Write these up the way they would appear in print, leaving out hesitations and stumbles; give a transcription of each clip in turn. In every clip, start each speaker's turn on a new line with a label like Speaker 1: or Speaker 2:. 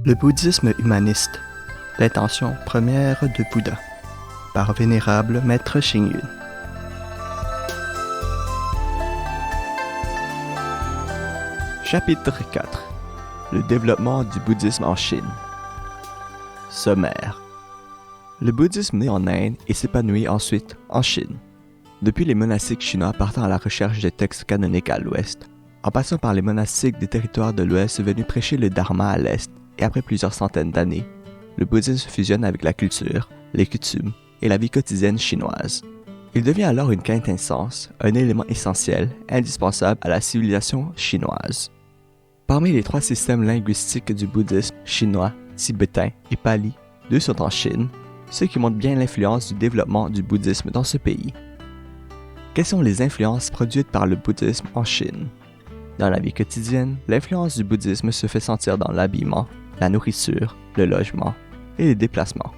Speaker 1: Le bouddhisme humaniste, l'intention première de Bouddha, par Vénérable Maître Xing Yun. Chapitre 4. Le développement du bouddhisme en Chine. Sommaire. Le bouddhisme naît en Inde et s'épanouit ensuite en Chine. Depuis les monastiques chinois partant à la recherche des textes canoniques à l'ouest, en passant par les monastiques des territoires de l'ouest venus prêcher le dharma à l'est, et après plusieurs centaines d'années, le bouddhisme fusionne avec la culture, les coutumes et la vie quotidienne chinoise. Il devient alors une quintessence, un élément essentiel, indispensable à la civilisation chinoise. Parmi les trois systèmes linguistiques du bouddhisme chinois, tibétain et pali, deux sont en Chine, ce qui montre bien l'influence du développement du bouddhisme dans ce pays. Quelles sont les influences produites par le bouddhisme en Chine? Dans la vie quotidienne, l'influence du bouddhisme se fait sentir dans l'habillement, la nourriture, le logement et les déplacements.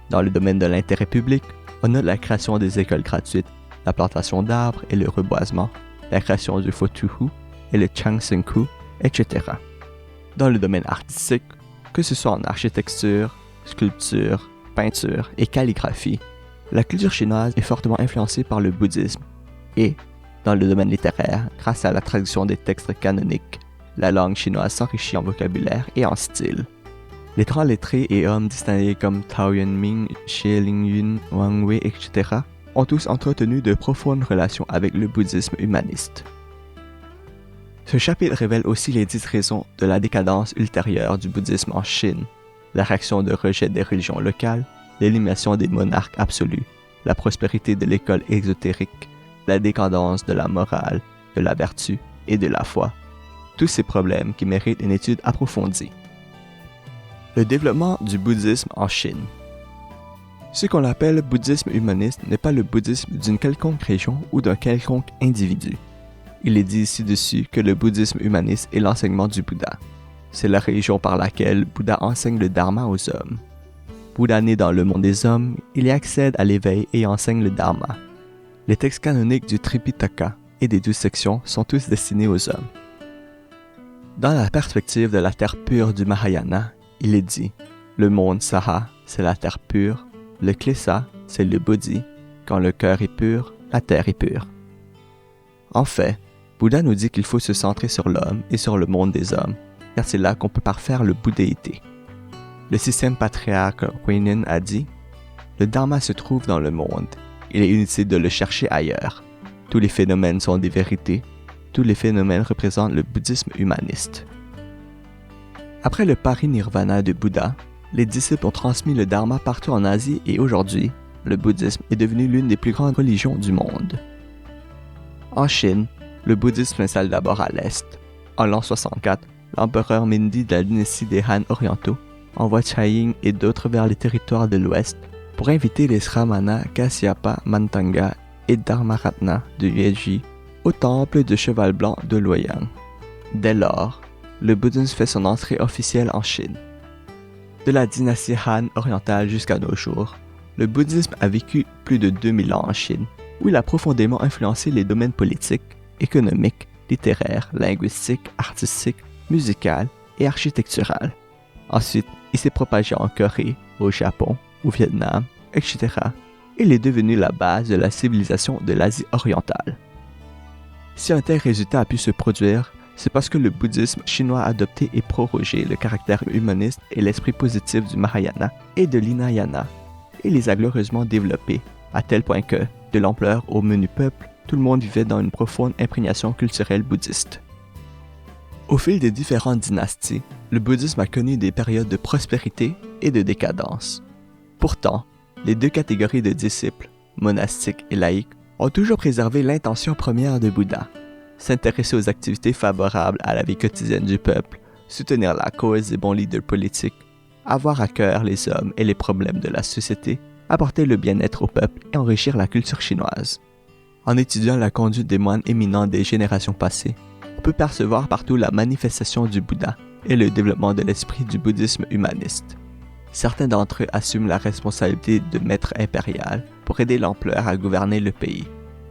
Speaker 1: Dans le domaine de l'intérêt public, on note la création des écoles gratuites, la plantation d'arbres et le reboisement, la création du Fotuhu et le Changsenku, etc. Dans le domaine artistique, que ce soit en architecture, sculpture, peinture et calligraphie, la culture chinoise est fortement influencée par le bouddhisme et, dans le domaine littéraire, grâce à la traduction des textes canoniques, la langue chinoise s'enrichit en vocabulaire et en style. Les grands lettrés et hommes distingués comme Tao Yuanming, Xie Lingyun, Wang Wei, etc. ont tous entretenu de profondes relations avec le bouddhisme humaniste. Ce chapitre révèle aussi les 10 raisons de la décadence ultérieure du bouddhisme en Chine, la réaction de rejet des religions locales, l'élimination des monarques absolus, la prospérité de l'école exotérique, la décadence de la morale, de la vertu et de la foi. Tous ces problèmes qui méritent une étude approfondie. Le développement du bouddhisme en Chine. Ce qu'on appelle bouddhisme humaniste n'est pas le bouddhisme d'une quelconque région ou d'un quelconque individu. Il est dit ci-dessus que le bouddhisme humaniste est l'enseignement du Bouddha. C'est la religion par laquelle Bouddha enseigne le dharma aux hommes. Bouddha naît dans le monde des hommes, il y accède à l'éveil et enseigne le dharma. Les textes canoniques du Tripitaka et des 12 sections sont tous destinés aux hommes. Dans la perspective de la terre pure du Mahayana, il est dit « Le monde Saha, c'est la terre pure, le Klesa, c'est le Bodhi, quand le cœur est pur, la terre est pure. » En fait, Bouddha nous dit qu'il faut se centrer sur l'homme et sur le monde des hommes, car c'est là qu'on peut parfaire le bouddhéité. Le système patriarque Huineng a dit « Le dharma se trouve dans le monde, il est inutile de le chercher ailleurs. Tous les phénomènes sont des vérités. Tous les phénomènes représentent le bouddhisme humaniste. » Après le parinirvana de Bouddha, les disciples ont transmis le dharma partout en Asie et aujourd'hui, le bouddhisme est devenu l'une des plus grandes religions du monde. En Chine, le bouddhisme s'installe d'abord à l'est. En l'an 64, l'empereur Mindi de la dynastie des Han orientaux envoie Chaiying et d'autres vers les territoires de l'ouest pour inviter les Sramana Kasyapa Mantanga et Dharmaratna de Yuezhi au temple de Cheval Blanc de Luoyang. Dès lors, le bouddhisme fait son entrée officielle en Chine. De la dynastie Han orientale jusqu'à nos jours, le bouddhisme a vécu plus de 2000 ans en Chine, où il a profondément influencé les domaines politiques, économiques, littéraires, linguistiques, artistiques, musicales et architecturales. Ensuite, il s'est propagé en Corée, au Japon, au Vietnam, etc. Il est devenu la base de la civilisation de l'Asie orientale. Si un tel résultat a pu se produire, c'est parce que le bouddhisme chinois a adopté et prorogé le caractère humaniste et l'esprit positif du Mahayana et de l'Hinayana, et les a glorieusement développés, à tel point que, de l'ampleur au menu peuple, tout le monde vivait dans une profonde imprégnation culturelle bouddhiste. Au fil des différentes dynasties, le bouddhisme a connu des périodes de prospérité et de décadence. Pourtant, les deux catégories de disciples, monastiques et laïcs, ont toujours préservé l'intention première de Bouddha, s'intéresser aux activités favorables à la vie quotidienne du peuple, soutenir la cause des bons leaders politiques, avoir à cœur les hommes et les problèmes de la société, apporter le bien-être au peuple et enrichir la culture chinoise. En étudiant la conduite des moines éminents des générations passées, on peut percevoir partout la manifestation du Bouddha et le développement de l'esprit du bouddhisme humaniste. Certains d'entre eux assument la responsabilité de maître impérial pour aider l'empereur à gouverner le pays.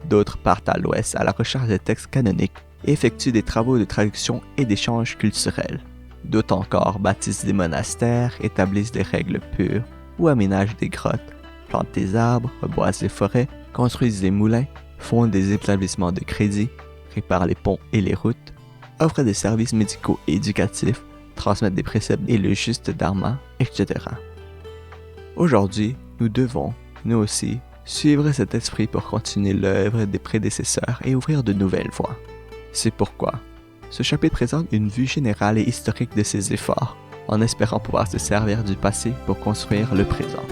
Speaker 1: D'autres partent à l'ouest à la recherche des textes canoniques et effectuent des travaux de traduction et d'échange culturels. D'autres encore bâtissent des monastères, établissent des règles pures ou aménagent des grottes, plantent des arbres, reboisent les forêts, construisent des moulins, fondent des établissements de crédit, réparent les ponts et les routes, offrent des services médicaux et éducatifs, transmettent des préceptes et le juste dharma, etc. Aujourd'hui, nous devons, nous aussi, suivre cet esprit pour continuer l'œuvre des prédécesseurs et ouvrir de nouvelles voies. C'est pourquoi ce chapitre présente une vue générale et historique de ces efforts, en espérant pouvoir se servir du passé pour construire le présent.